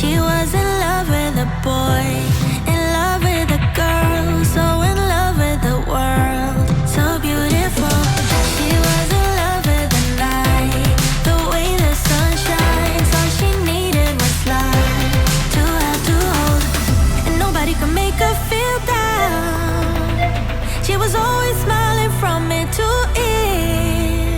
She was in love with a boy, in love with a girl, so in love with the world, so beautiful. She was in love with the night, the way the sun shines. All she needed was love to have to hold, and nobody could make her feel down. She was always smiling from ear to ear,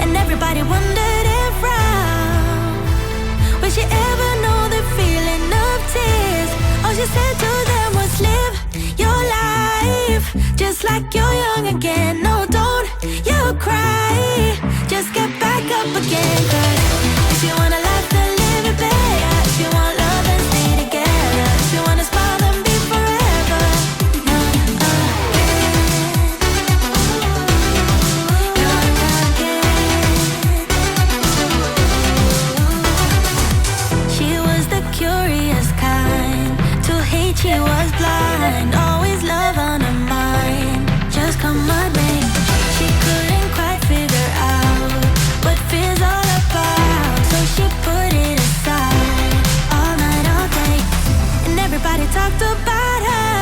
and everybody wondered if round would she ever know the feeling of tears. All she said to them was live your life just like you're young again. No, don't you cry, just get back up again. 'Cause if you wanna laugh, then live it better. If you want love, then stay together. If you wanna smile, then be forever. She was the curious kind, to hate she was blind, always love on her mind, just come my way. She couldn't quite figure out what fear's all about, so she put it aside all night, all day. And everybody talked about her,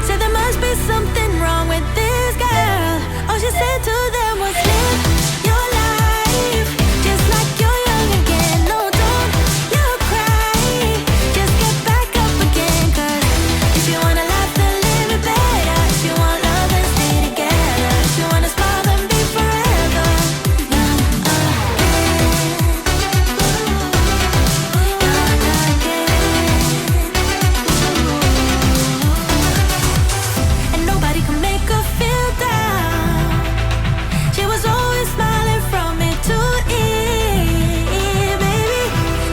said there must be something wrong with this girl. All she said to them was live your life just like you're young again. No, don't you cry, just get back up again. 'Cause if you wanna laugh, then live it better. If you want love, then stay together. If you wanna smile, then be forever. And nobody can make her feel down. She was always smiling from ear to ear, baby.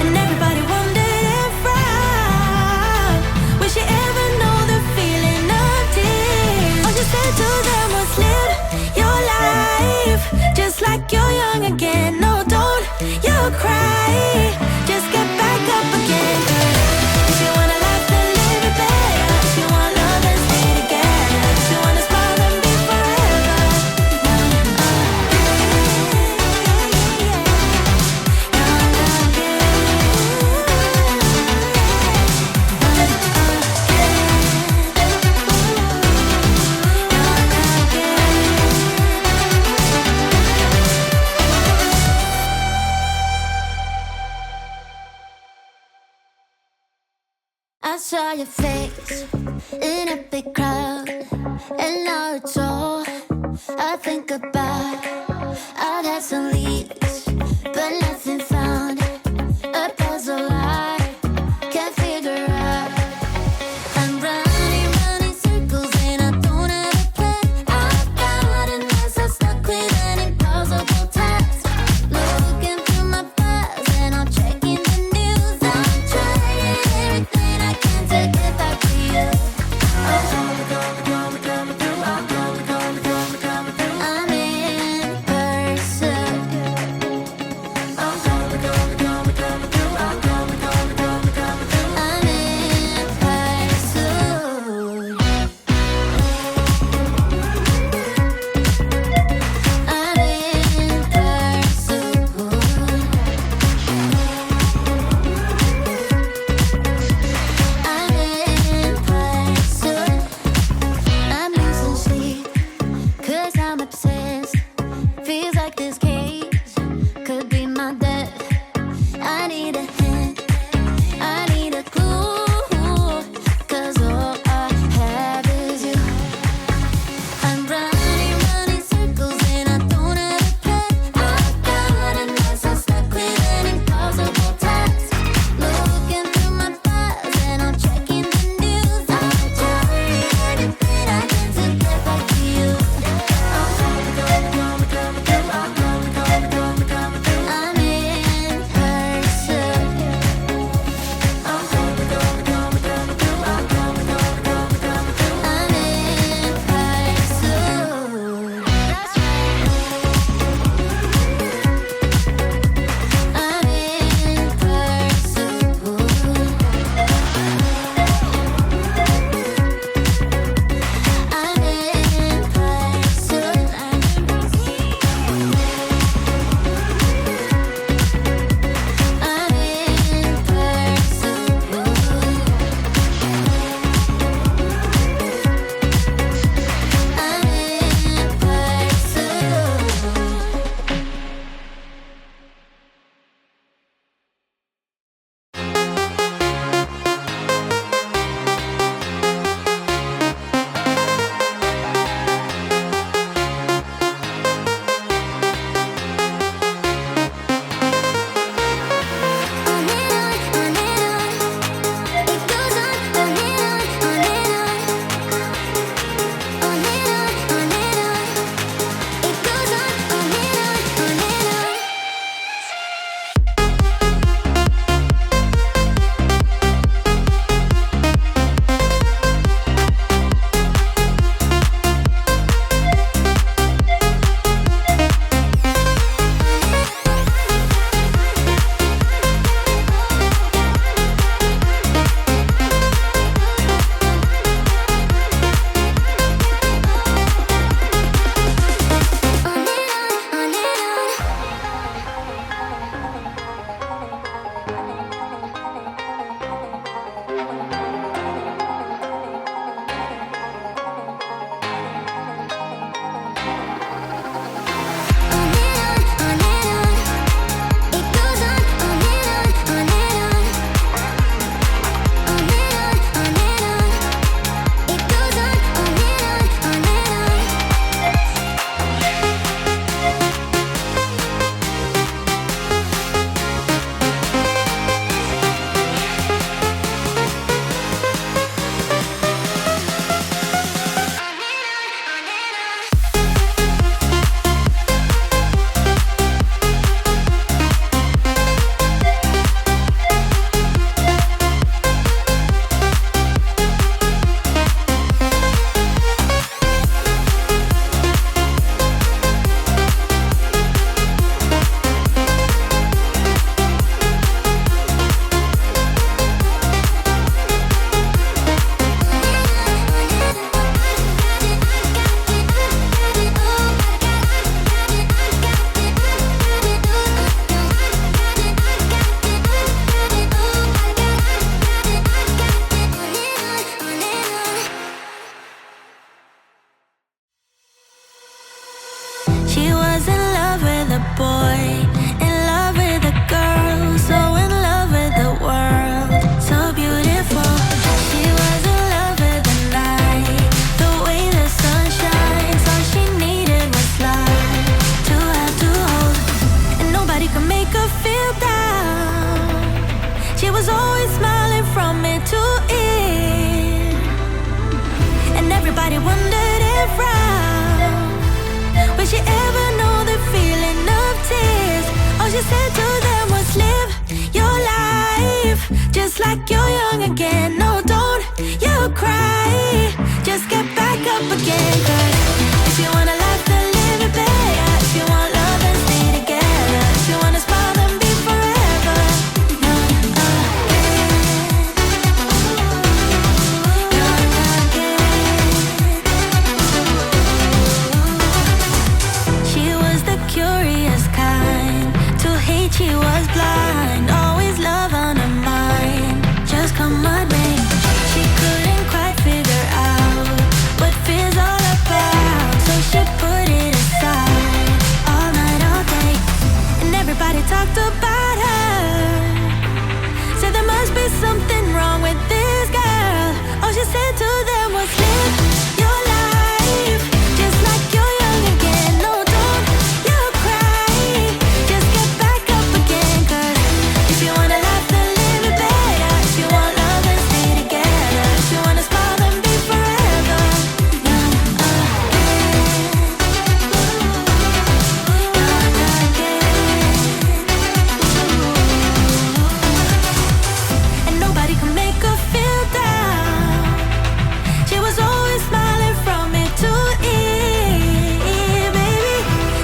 And everybody wondered if round would she ever know the feeling of tears. All she said to them was live your life just like you're young again. No, don't you cry, just get back up again. 'Cause if you wanna laugh, then live it better. If you want love, then stay together. If you wanna smile, then be forever. I saw your face in a big crowd, and now it's all I think about. I've had some leads, but nothing found. A puzzle I can't figure out. I'm running circles and I don't have a plan. I've gotten myself stuck with an impossible task. Looking through my files and I'm checking the news. I'm trying everything I can to get back to you. I'm in pursuit. make her feel down. She was always smiling from ear to ear, and everybody wondered if round would she ever know the feeling of tears. All she said to them was live your life just like you're young again. No, don't you cry, just get back up again. 'Cause if you wanna laugh, then live it better. If you want love, then stay together. If you wanna smile, then be forever young again. Young again. She was the curious kind. To hate, she was blind. Always love on her mind. Just come on, babe. She couldn't quite figure out what fear's all about, so she put it aside all night, all day. And everybody talked about her, said there must be something wrong with this girl. All she said to them was live your life just like you're young again. No, don't you cry, just get back up again. 'Cause if you wanna laugh, then live it better. If you want love, then stay together. If you wanna smile, then be forever young again. Young again. And nobody could make her feel down. She was always smiling from ear to ear, baby.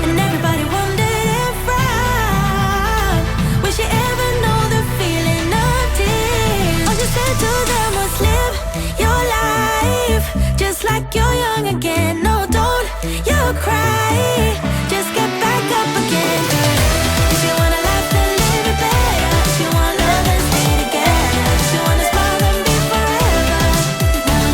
And everybody wondered if round would she ever know the feeling of tears. All she said to them was live your life just like you're young again. No, don't you cry, just get back up again. 'Cause if you wanna laugh, then live it better. If you want love, then stay together. If you wanna smile, then be forever young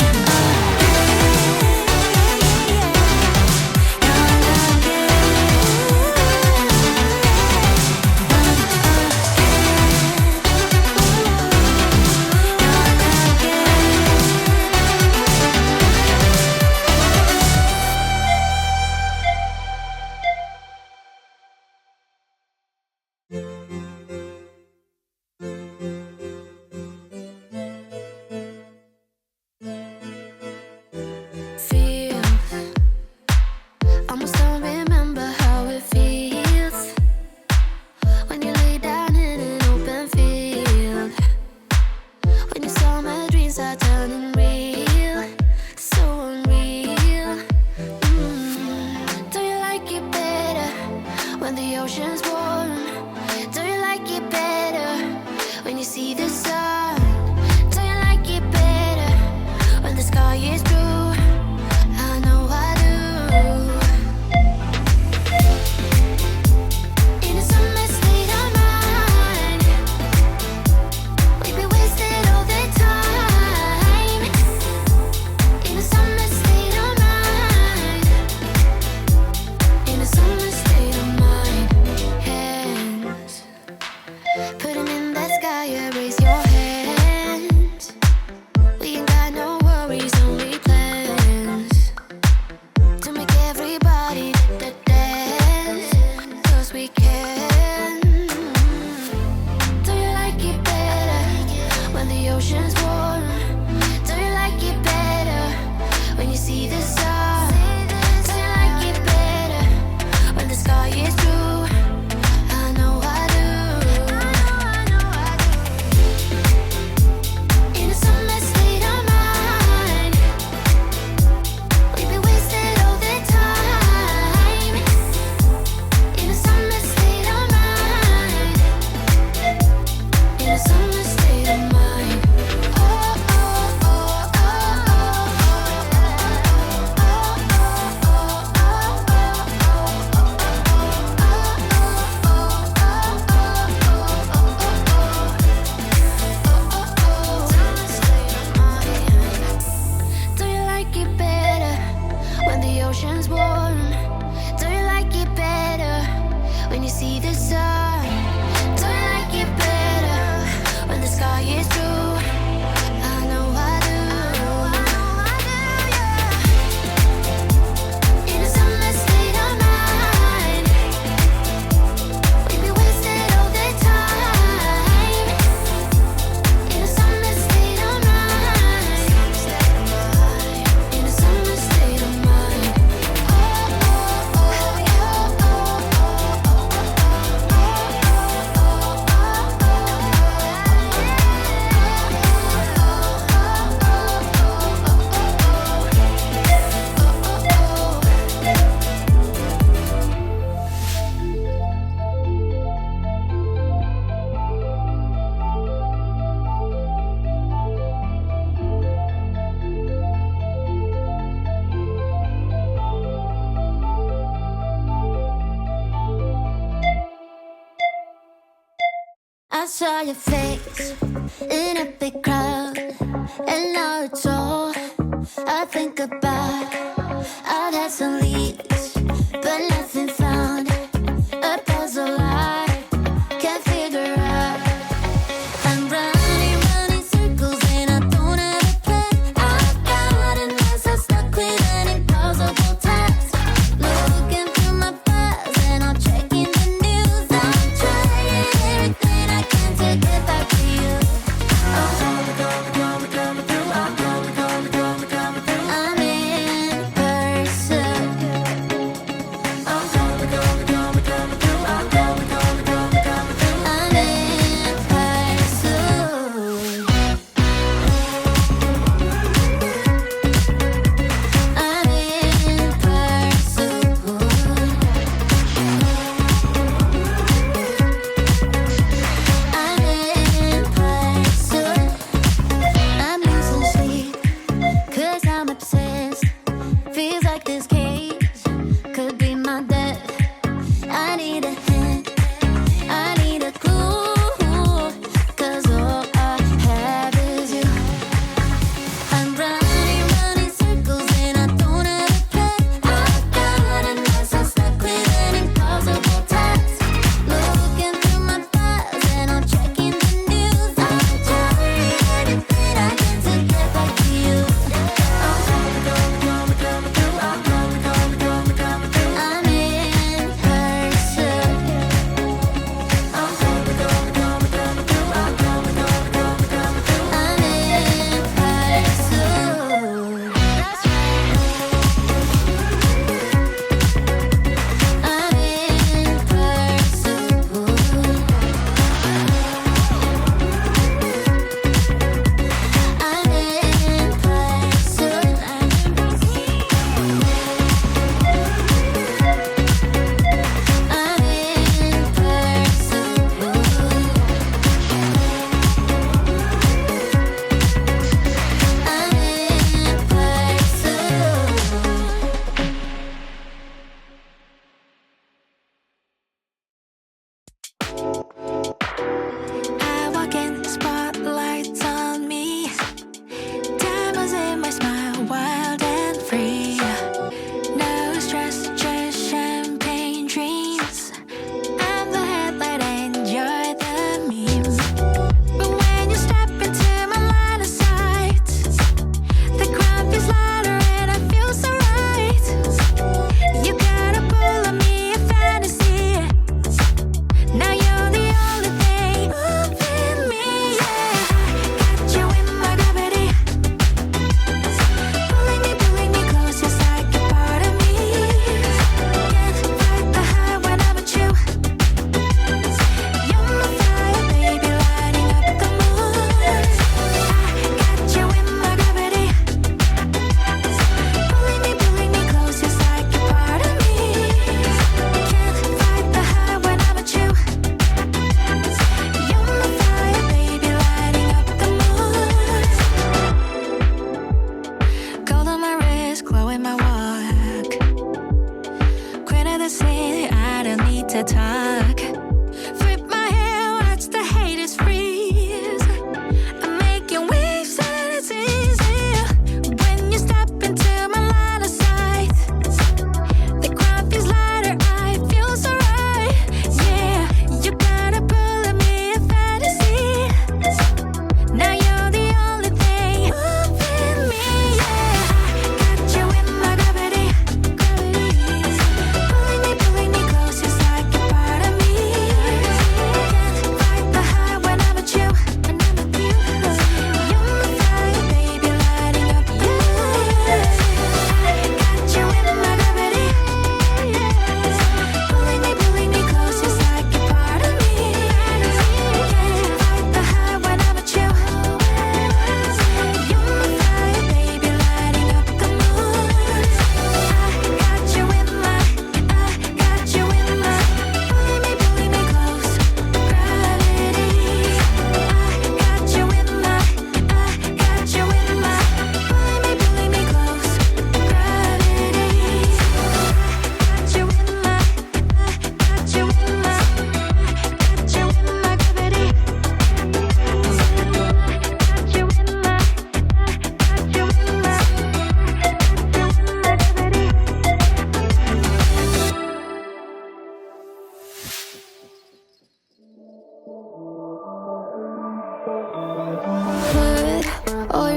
feels. Almost don't remember how it feels when you lay down in an open field. When you saw my dreams are turning real, so unreal. Do you like it better when the ocean's warm? Do you like it better when you see the sun? Do you like it better when the sky is blue? I know I do. In a summer state of mind, we'd be wasted all the time. In a summer state of mind, in a summer state of mind. Hands, put 'em in the sky, raise your hands. We ain't got no worries, only plans to make everybody dance, 'cause we can. Do you like it better when the ocean's warm? Do you like it better when you see the sun? Do you like it better when the sky is blue? I know I do. I saw your face in a big crowd, and now it's all I think about. I've had some leads, but nothing found. A puzzle I can't figure out. I'm running, running circles and I don't have a plan. I've got a mess, I'm stuck with an impossible task. Looking through my files and I'm checking the news. I'm trying everything I can to get back to you. I'm in person.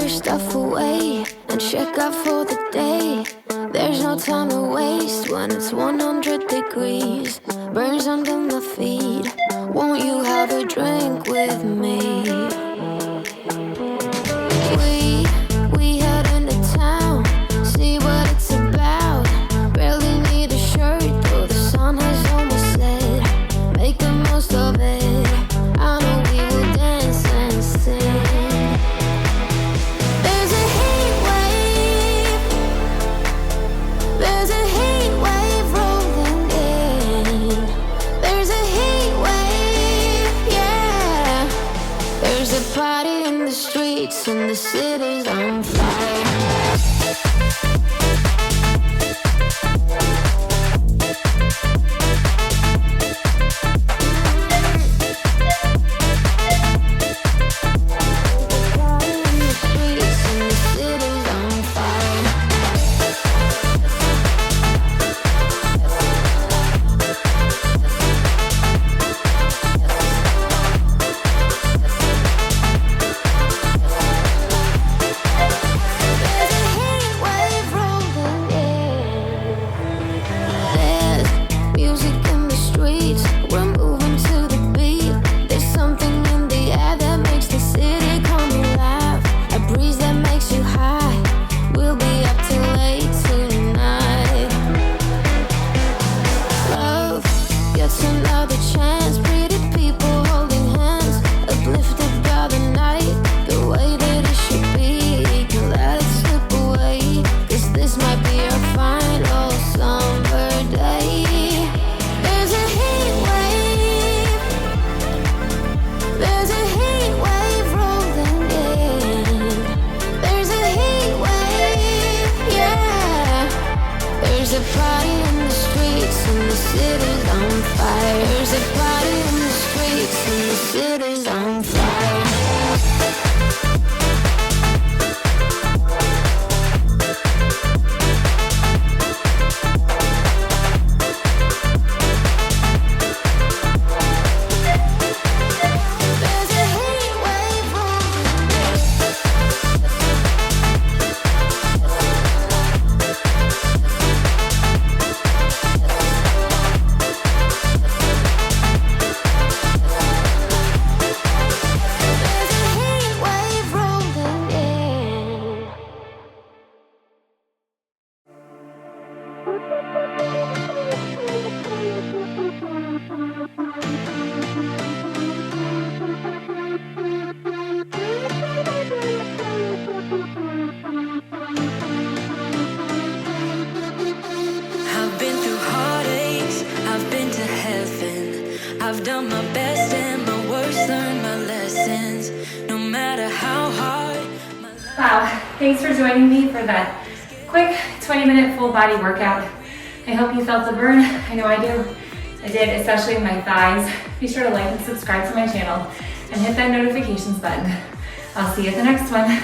your stuff away and check out for the day. There's no time to waste when it's 100 degrees. Burns under my feet. Won't you have a drink with me? We head into town, see what it's about. Barely need a shirt, though the sun has almost set. Make the most of it. I know we will dance and sing. There's a heat wave. There's a heat wave rolling in. There's a heat wave, yeah. There's a party in the streets and the city's on fire. I've done my best and my worst, learned my lessons, no matter how hard. Wow, thanks for joining me for that quick 20-minute full body workout. I hope you felt the burn. I know I do. I did, especially in my thighs. Be sure to like and subscribe to my channel and hit that notifications button. I'll see you at the next one.